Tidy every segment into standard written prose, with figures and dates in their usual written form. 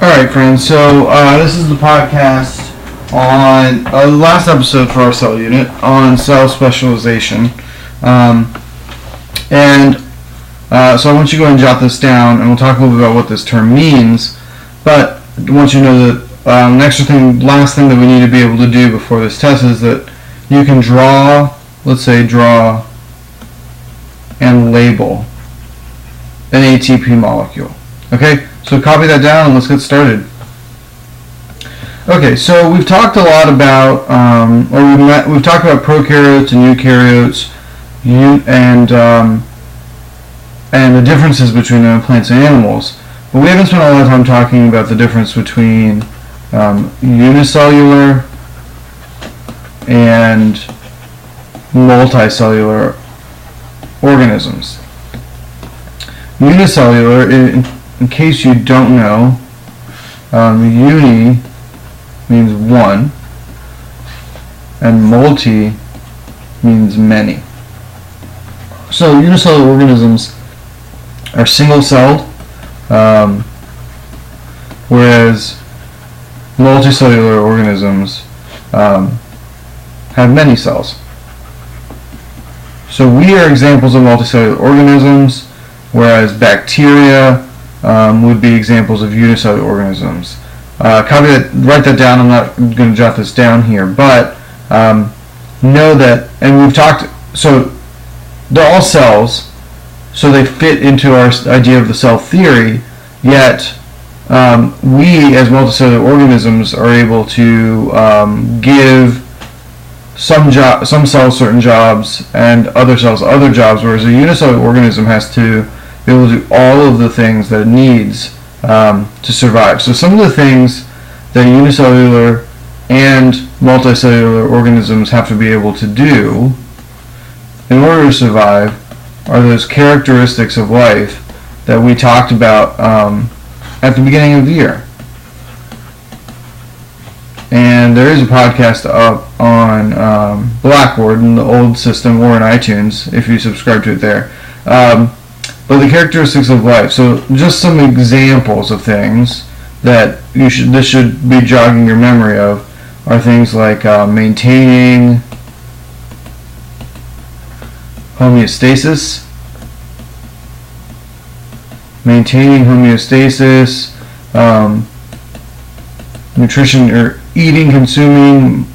Alright, friends, so this is the podcast on the last episode for our cell unit on cell specialization. So I want you to go and jot this down, and we'll talk a little bit about what this term means. But I want you to know that last thing that we need to be able to do before this test is that you can draw and label an ATP molecule. Okay, so copy that down and let's get started. Okay, so we've talked a lot about, we've talked about prokaryotes and eukaryotes, and the differences between them in plants and animals. But we haven't spent a lot of time talking about the difference between unicellular and multicellular organisms. Unicellular, in case you don't know, uni means one, and multi means many. So unicellular organisms are single-celled, whereas multicellular organisms have many cells. So we are examples of multicellular organisms, whereas bacteria would be examples of unicellular organisms. Write that down. I'm not going to jot this down here, but know that, and we've talked, so they're all cells, so they fit into our idea of the cell theory, yet we as multicellular organisms are able to give some cells certain jobs and other cells other jobs, whereas a unicellular organism has to be able to do all of the things that it needs to survive. So some of the things that unicellular and multicellular organisms have to be able to do in order to survive are those characteristics of life that we talked about at the beginning of the year. And there is a podcast up on Blackboard in the old system or in iTunes if you subscribe to it there. But the characteristics of life. So just some examples of things that this should be jogging your memory of are things like maintaining homeostasis, nutrition, or eating, consuming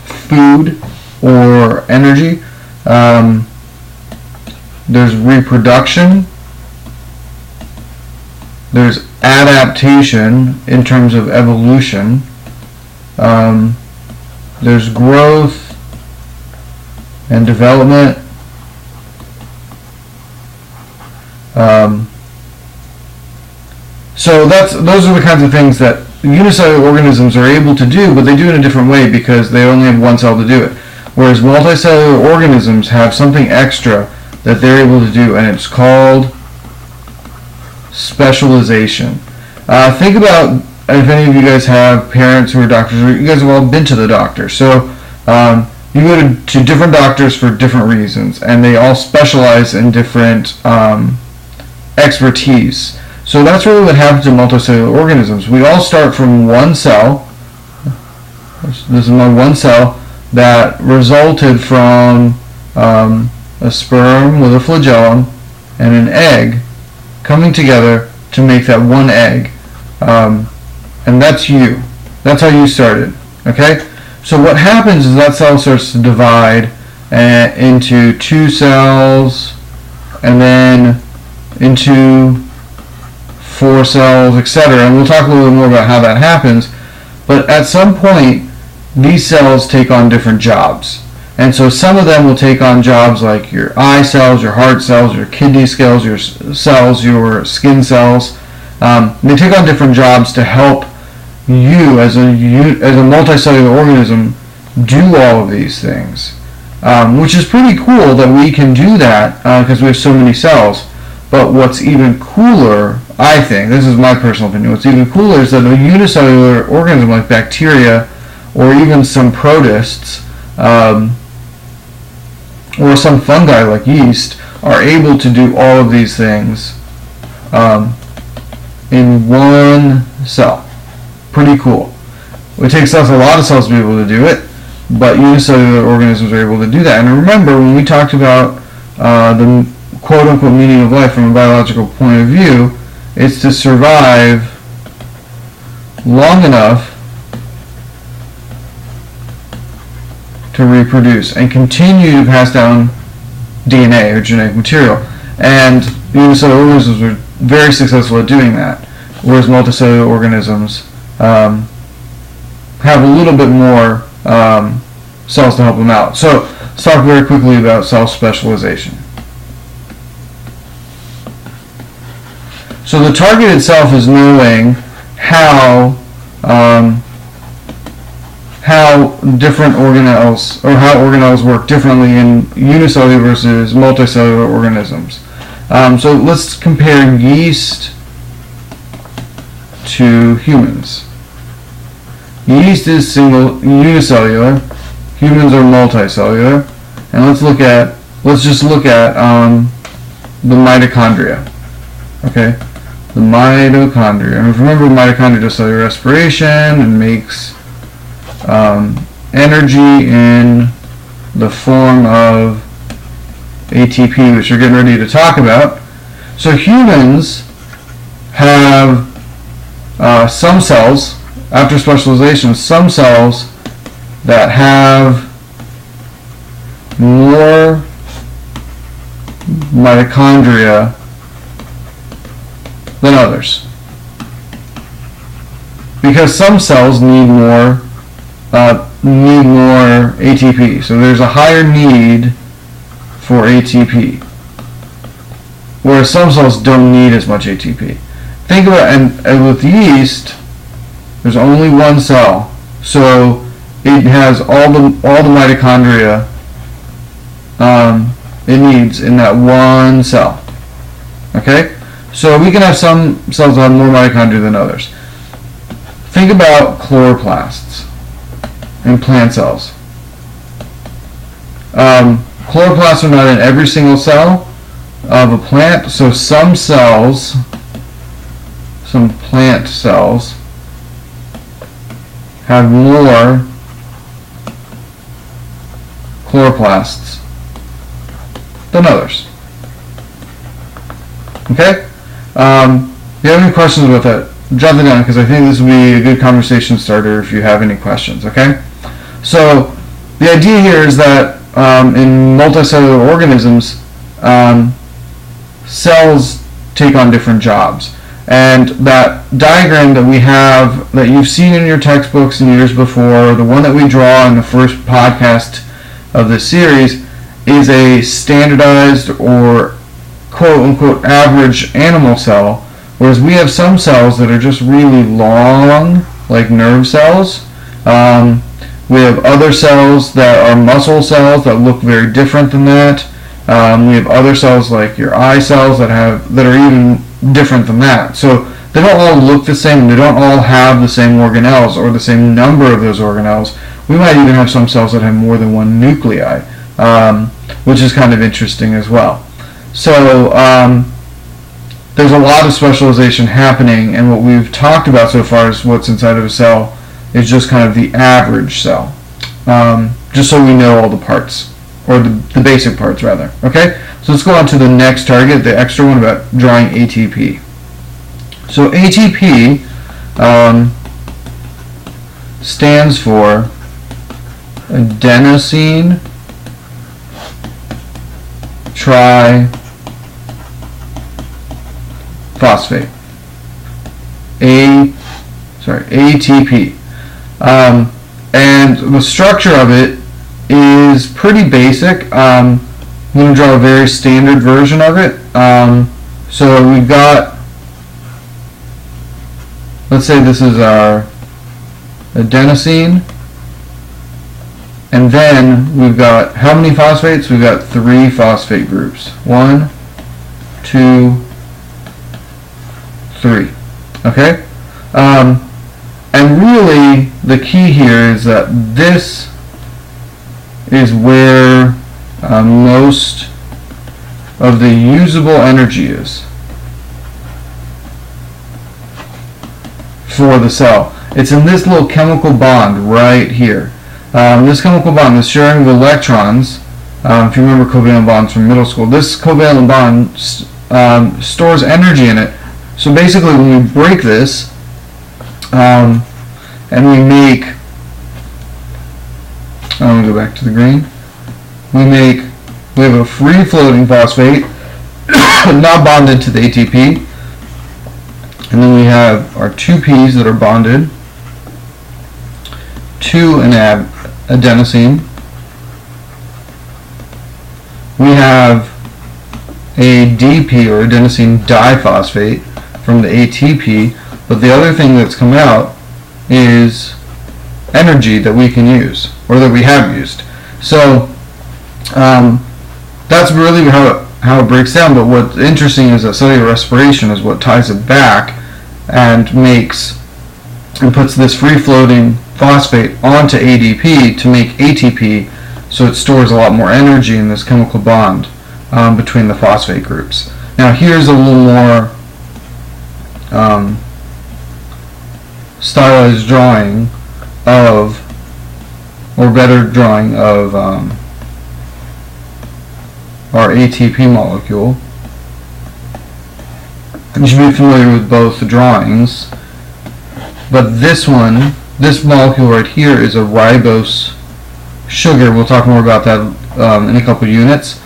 food or energy. There's reproduction. There's adaptation in terms of evolution. There's growth and development. So those are the kinds of things that unicellular organisms are able to do, but they do it in a different way because they only have one cell to do it. Whereas multicellular organisms have something extra that they're able to do, and it's called specialization. Think about if any of you guys have parents who are doctors, or you guys have all been to the doctor. So you go to different doctors for different reasons, and they all specialize in different expertise. So that's really what happens in multicellular organisms. We all start from one cell. This is my one cell that resulted from a sperm with a flagellum and an egg coming together to make that one egg. And that's you. That's how you started. Okay? So what happens is that cell starts to divide into two cells, and then into 4 cells, etc. And we'll talk a little bit more about how that happens. But at some point, these cells take on different jobs. And so some of them will take on jobs like your eye cells, your heart cells, your kidney cells, your skin cells. They take on different jobs to help you as a multicellular organism do all of these things. Which is pretty cool that we can do that because we have so many cells. But what's even cooler, I think, this is my personal opinion, what's even cooler is that a unicellular organism like bacteria or even some protists or some fungi like yeast are able to do all of these things in one cell. Pretty cool. It takes us a lot of cells to be able to do it, but unicellular organisms are able to do that. And remember, when we talked about the quote-unquote meaning of life from a biological point of view, it's to survive long enough to reproduce and continue to pass down DNA or genetic material. And unicellular organisms are very successful at doing that, whereas multicellular organisms have a little bit more cells to help them out. So let's talk very quickly about cell specialization. So the target itself is knowing how different organelles, or how organelles work differently in unicellular versus multicellular organisms. So let's compare yeast to humans. Yeast is unicellular, humans are multicellular, and let's just look at the mitochondria. Okay, the mitochondria. And remember, mitochondria does cellular respiration and makes energy in the form of ATP, which we're getting ready to talk about. So humans have some cells, after specialization, some cells that have more mitochondria than others, because some cells need more ATP. So there's a higher need for ATP, whereas some cells don't need as much ATP. Think about, and with yeast, there's only one cell, so it has all the mitochondria it needs in that one cell. Okay, so we can have some cells that have more mitochondria than others. Think about chloroplasts in plant cells. Chloroplasts are not in every single cell of a plant, so some plant cells have more chloroplasts than others. Okay? If you have any questions about that, jot them down, because I think this will be a good conversation starter if you have any questions. Okay? So the idea here is that in multicellular organisms, cells take on different jobs. And that diagram that we have, that you've seen in your textbooks in years before, the one that we draw in the first podcast of this series, is a standardized or quote-unquote average animal cell, whereas we have some cells that are just really long, like nerve cells. We have other cells that are muscle cells that look very different than that. We have other cells like your eye cells that are even different than that. So they don't all look the same. They don't all have the same organelles or the same number of those organelles. We might even have some cells that have more than one nuclei, which is kind of interesting as well. So there's a lot of specialization happening, and what we've talked about so far is what's inside of a cell is just kind of the average cell, just so we know all the parts, or the basic parts rather. Okay, so let's go on to the next target, the extra one about drawing ATP. So ATP stands for adenosine triphosphate. ATP. And the structure of it is pretty basic. I'm going to draw a very standard version of it. So we've got, let's say this is our adenosine, and then we've got how many phosphates? We've got 3 phosphate groups. 1, 2, 3. Okay? And really, the key here is that this is where most of the usable energy is. for the cell. It's in this little chemical bond right here. This chemical bond is sharing the electrons. If you remember covalent bonds from middle school, this covalent bond stores energy in it. So basically, when we break this and we make, I'm going to go back to the green. We have a free floating phosphate, not bonded to the ATP. And then we have our two P's that are bonded to an adenosine. We have a DP, or adenosine diphosphate, from the ATP, but the other thing that's come out is energy that we can use, or that we have used. So that's really how it breaks down, but what's interesting is that cellular respiration is what ties it back and puts this free-floating phosphate onto ADP to make ATP, so it stores a lot more energy in this chemical bond between the phosphate groups. Now here's a little more stylized drawing of, or better drawing of, our ATP molecule. You should be familiar with both the drawings, but this molecule right here is a ribose sugar. We'll talk more about that in a couple of units,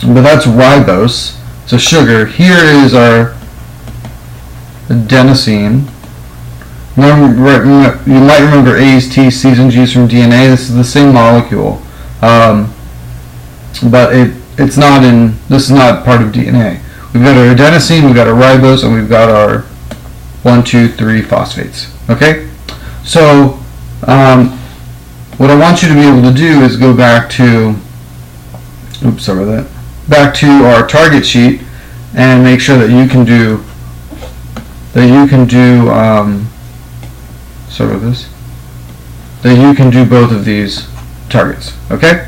but that's ribose. It's a sugar. Here is our adenosine. You might remember A's, T's, C's, and G's from DNA. This is the same molecule, but this is not part of DNA. We've got our adenosine, we've got our ribose, and we've got our 1, 2, 3 phosphates. Okay? So, what I want you to be able to do is go back to, back to our target sheet and make sure that you can do, both of these targets. Okay?